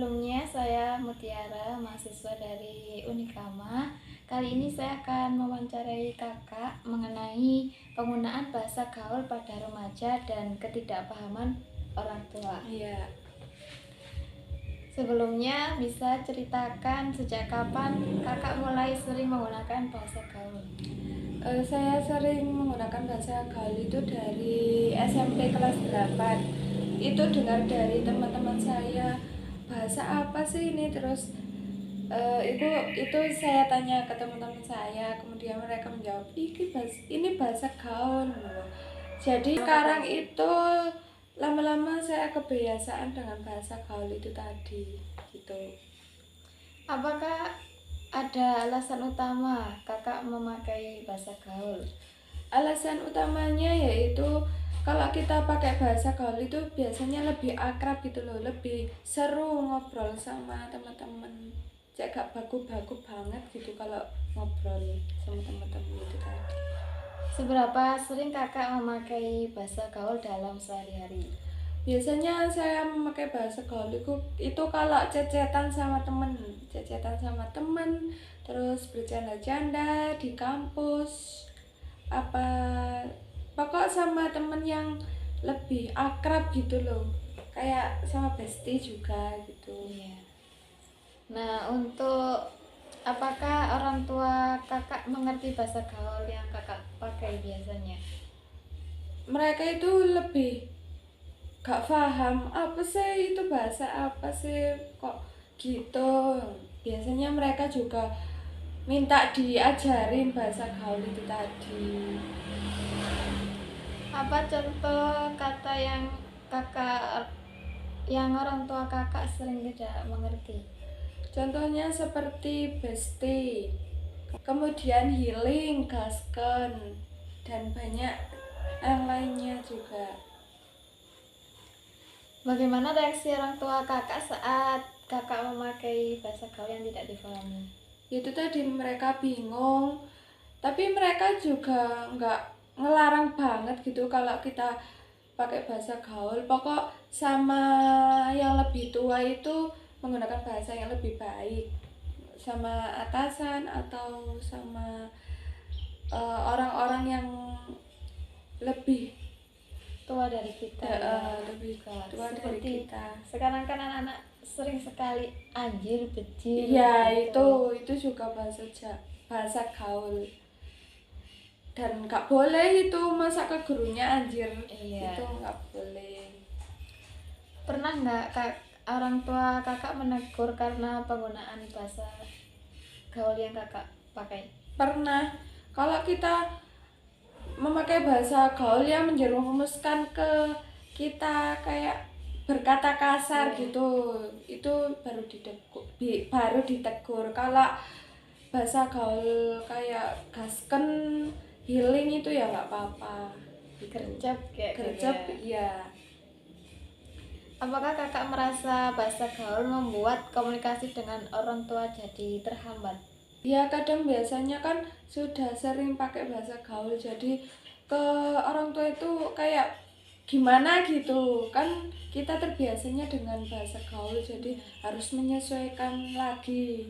Sebelumnya saya Mutiara, mahasiswa dari Unikama. Kali ini saya akan mewawancarai kakak mengenai penggunaan bahasa gaul pada remaja dan ketidakpahaman orang tua. Iya. Sebelumnya bisa ceritakan sejak kapan kakak mulai sering menggunakan bahasa gaul? Saya sering menggunakan bahasa gaul itu dari SMP kelas 8. Itu dengar dari teman-teman saya, bahasa apa sih ini, terus itu saya tanya ke teman-teman saya, kemudian mereka menjawab ini bahasa gaul loh. Jadi sekarang itu lama-lama saya kebiasaan dengan bahasa gaul itu tadi gitu. Apakah ada alasan utama kakak memakai bahasa gaul? Alasan utamanya yaitu kalau kita pakai bahasa gaul itu biasanya lebih akrab gitu loh, lebih seru ngobrol sama teman-teman. Jadi gak baku-baku banget gitu kalau ngobrol sama teman-teman itu tadi. Seberapa sering kakak memakai bahasa gaul dalam sehari-hari? Biasanya saya memakai bahasa gaul itu kalau cecetan sama temen, terus bercanda-canda di kampus, apa pokok sama temen yang lebih akrab gitu loh, kayak sama bestie juga gitu. Iya. Nah, untuk apakah orang tua kakak mengerti bahasa gaul yang kakak pakai biasanya? Mereka itu lebih gak paham apa sih itu, bahasa apa sih kok gitu. Biasanya mereka juga minta diajarin bahasa gaul itu tadi. Apa contoh kata yang orang tua kakak sering tidak mengerti? Contohnya seperti bestie, kemudian healing, gasken, dan banyak yang lainnya juga. Bagaimana reaksi orang tua kakak saat kakak memakai bahasa gaul yang tidak difahami? Itu tadi mereka bingung, tapi mereka juga nggak ngelarang banget gitu kalau kita pakai bahasa gaul. Pokok sama yang lebih tua itu menggunakan bahasa yang lebih baik, sama atasan atau sama orang-orang yang lebih Tua dari kita ya. lebih tua dari Seperti kita. sekarang kan anak-anak sering sekali anjir, bejir. Iya, gitu. itu juga bahasa gaul. Dan nggak boleh itu masa ke gurunya anjir. Iya. Itu nggak boleh. Pernah nggak orang tua kakak menegur karena penggunaan bahasa gaul yang kakak pakai? Pernah. Kalau kita memakai bahasa gaul yang menjerumuskan ke kita kayak berkata kasar gitu, itu baru ditegur. Kalau bahasa gaul kayak gasken, healing itu ya nggak apa-apa. Gercep kayak Gercep, gitu. iya. Apakah kakak merasa bahasa gaul membuat komunikasi dengan orang tua jadi terhambat? Ya kadang biasanya kan sudah sering pakai bahasa gaul, jadi ke orang tua itu kayak gimana gitu kan, kita terbiasanya dengan bahasa gaul jadi harus menyesuaikan lagi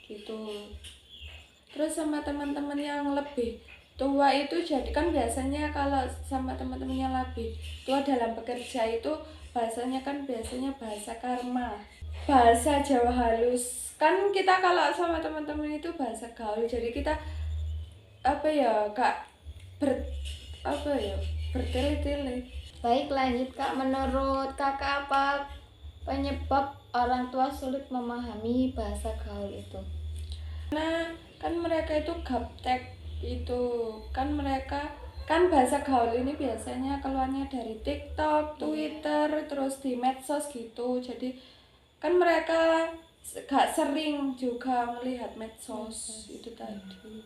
gitu. Terus sama teman-teman yang lebih tua itu, jadi kan biasanya kalau sama teman-teman yang lebih tua dalam bekerja itu bahasanya kan biasanya bahasa karma, bahasa Jawa halus. Kan kita kalau sama teman-teman itu bahasa gaul, jadi kita kak ber bertele-tele. Baik, lanjut kak. Menurut kakak apa penyebab orang tua sulit memahami bahasa gaul itu? Nah, kan mereka itu gaptek itu, kan mereka kan bahasa gaul ini biasanya keluarnya dari TikTok, Twitter, terus di medsos gitu. Jadi kan mereka gak sering juga melihat medsos itu tadi.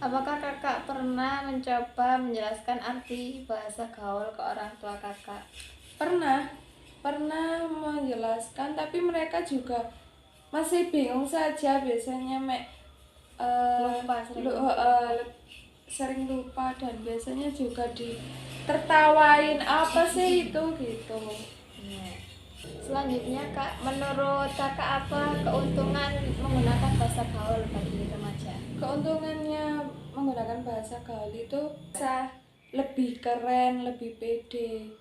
Apakah kakak pernah mencoba menjelaskan arti bahasa gaul ke orang tua kakak? Pernah menjelaskan, tapi mereka juga masih bingung saja. Biasanya sering lupa, dan biasanya juga ditertawain apa sih itu gitu. Iya. Selanjutnya Kak, menurut Kakak apa keuntungan menggunakan bahasa gaul bagi remaja? Keuntungannya menggunakan bahasa gaul itu bisa lebih keren, lebih pede.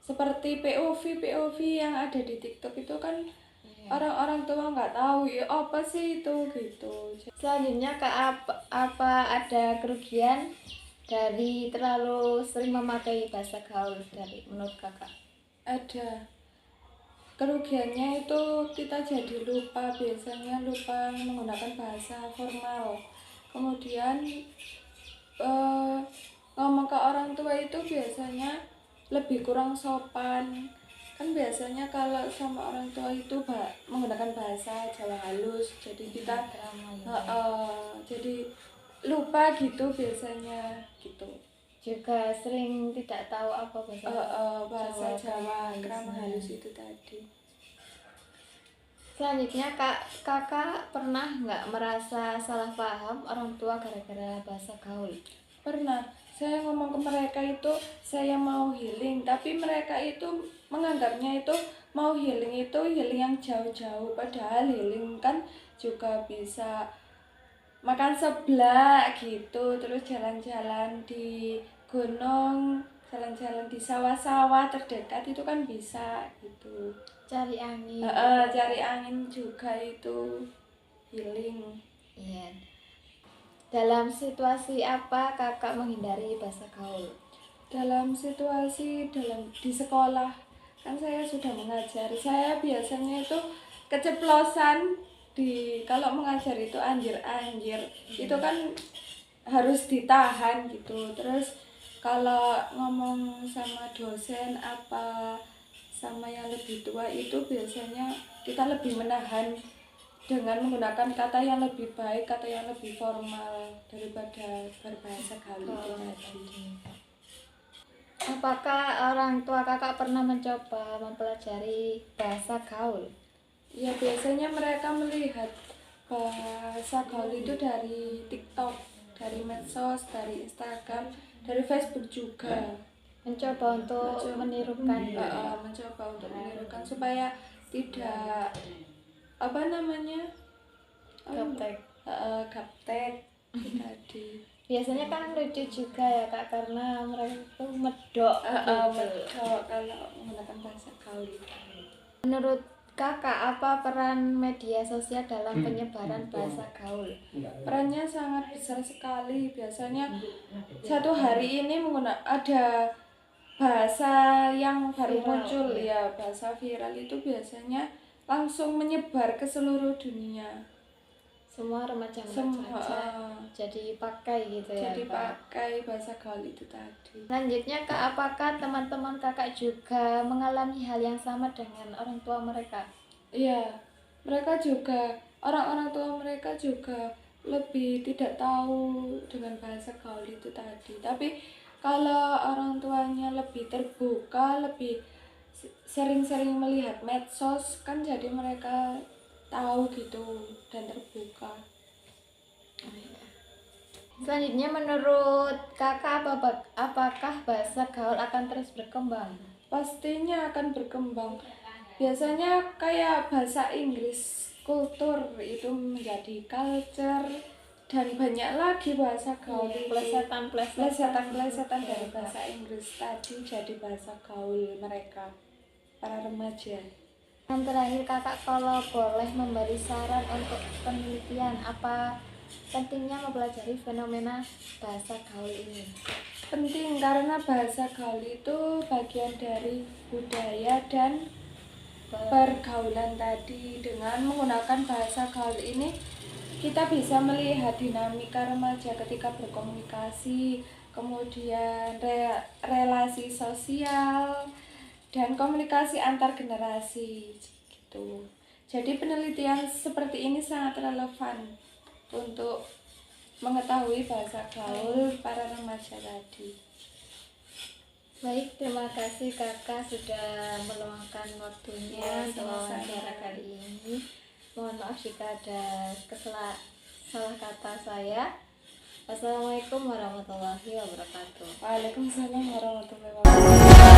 Seperti POV yang ada di TikTok itu kan orang-orang tua nggak tahu ya apa sih itu gitu. Selanjutnya Kak, apa ada kerugian dari terlalu sering memakai bahasa gaul dari menurut Kakak? Ada kerugiannya itu kita jadi lupa, biasanya lupa menggunakan bahasa formal. Kemudian eh, ngomong ke orang tua itu biasanya lebih kurang sopan. Kan biasanya kalau sama orang tua itu menggunakan bahasa Jawa halus, jadi kita jadi lupa gitu biasanya gitu. Juga sering tidak tahu apa Bahasa Jawa krama krama halus. halus itu tadi. Selanjutnya kakak pernah nggak merasa salah paham orang tua gara-gara bahasa gaul? Pernah, saya ngomong ke mereka itu saya mau healing, tapi mereka itu menganggapnya itu mau healing itu healing yang jauh-jauh, padahal healing kan juga bisa makan seblak gitu, terus jalan-jalan di gunung, jalan-jalan di sawah-sawah terdekat itu kan bisa gitu. Cari angin. Cari angin juga itu healing. Iya. Dalam situasi apa kakak menghindari bahasa gaul? Dalam situasi di sekolah kan saya sudah mengajar, saya biasanya itu keceplosan kalau mengajar itu anjir itu kan harus ditahan gitu. Terus kalau ngomong sama dosen apa sama yang lebih tua itu biasanya kita lebih menahan dengan menggunakan kata yang lebih baik, kata yang lebih formal daripada berbahasa gaul itu tadi. Apakah orang tua kakak pernah mencoba mempelajari bahasa gaul? Ya biasanya mereka melihat bahasa gaul itu dari TikTok, dari medsos, dari Instagram, dari Facebook juga. Mencoba untuk menirukan. Mencoba untuk menirukan supaya tidak gaptek tadi. Biasanya kan lucu juga ya kak, karena mereka itu medok Kalau menggunakan bahasa gaul. Menurut kakak apa peran media sosial dalam penyebaran bahasa gaul? Perannya sangat besar sekali. Biasanya satu hari ini ada bahasa yang baru muncul ya, bahasa viral itu biasanya langsung menyebar ke seluruh dunia. Semua remaja jadi pakai gitu ya. Jadi pakai bahasa gaul itu tadi. Selanjutnya kak, apakah teman-teman kakak juga mengalami hal yang sama dengan orang tua mereka? Iya, mereka juga orang-orang tua mereka juga lebih tidak tahu dengan bahasa gaul itu tadi. Tapi kalau orang tuanya lebih terbuka, lebih sering-sering melihat medsos kan jadi mereka tahu gitu dan terbuka. Selanjutnya menurut kakak apakah bahasa gaul akan terus berkembang? Pastinya akan berkembang. Biasanya kayak bahasa Inggris kultur itu menjadi culture dan banyak lagi bahasa gaul, plesetan dari bahasa Inggris tadi jadi bahasa gaul mereka para remaja. Yang terakhir kakak, kalau boleh memberi saran untuk penelitian, apa pentingnya mempelajari fenomena bahasa gaul ini? Penting karena bahasa gaul itu bagian dari budaya dan pergaulan tadi. Dengan menggunakan bahasa gaul ini kita bisa melihat dinamika remaja ketika berkomunikasi, kemudian relasi sosial dan komunikasi antar generasi gitu. Jadi penelitian seperti ini sangat relevan untuk mengetahui bahasa gaul para remaja tadi. Baik, terima kasih kakak sudah meluangkan waktunya untuk wawancara kali ini. Mohon maaf jika ada salah kata saya. Wassalamualaikum warahmatullahi wabarakatuh. Waalaikumsalam warahmatullahi wabarakatuh.